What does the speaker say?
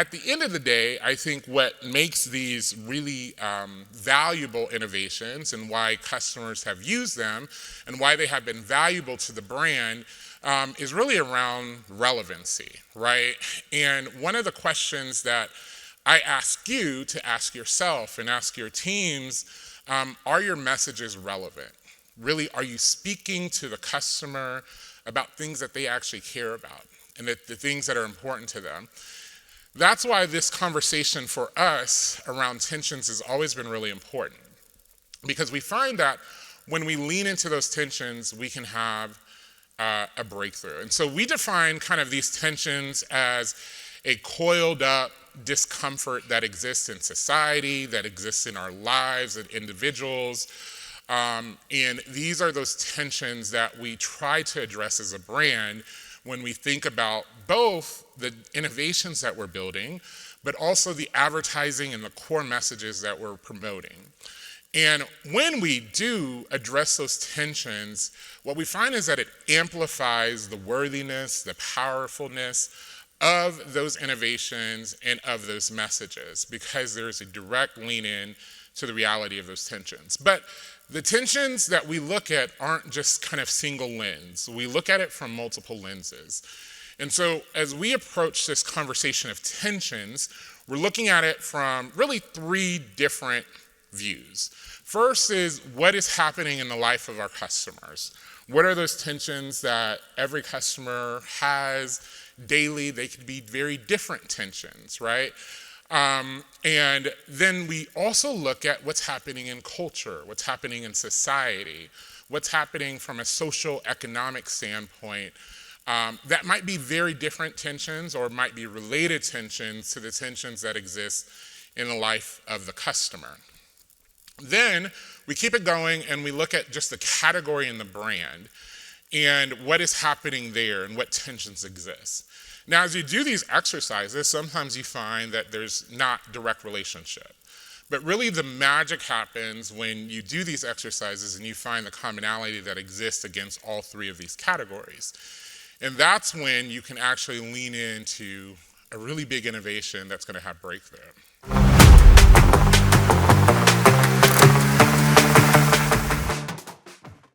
at the end of the day, I think what makes these really valuable innovations and why customers have used them and why they have been valuable to the brand is really around relevancy, right? And one of the questions that I ask you to ask yourself and ask your teams, are your messages relevant? Really, are you speaking to the customer about things that they actually care about and the things that are important to them? That's why this conversation for us around tensions has always been really important, because we find that when we lean into those tensions, we can have a breakthrough. And so we define kind of these tensions as a coiled up discomfort that exists in society, that exists in our lives as individuals. And these are those tensions that we try to address as a brand when we think about both the innovations that we're building, but also the advertising and the core messages that we're promoting. And when we do address those tensions, what we find is that it amplifies the worthiness, the powerfulness of those innovations and of those messages, because there's a direct lean in to the reality of those tensions. But the tensions that we look at aren't just kind of single lens. We look at it from multiple lenses. And so as we approach this conversation of tensions, we're looking at it from really three different views. First is what is happening in the life of our customers. What are those tensions that every customer has daily? They could be very different tensions, right? And then we also look at what's happening in culture, what's happening in society, what's happening from a social economic standpoint. That might be very different tensions or might be related tensions to the tensions that exist in the life of the customer. Then we keep it going and we look at just the category and the brand and what is happening there and what tensions exist. Now, as you do these exercises, sometimes you find that there's not direct relationship. But really the magic happens when you do these exercises and you find the commonality that exists against all three of these categories. And that's when you can actually lean into a really big innovation that's going to have breakthrough.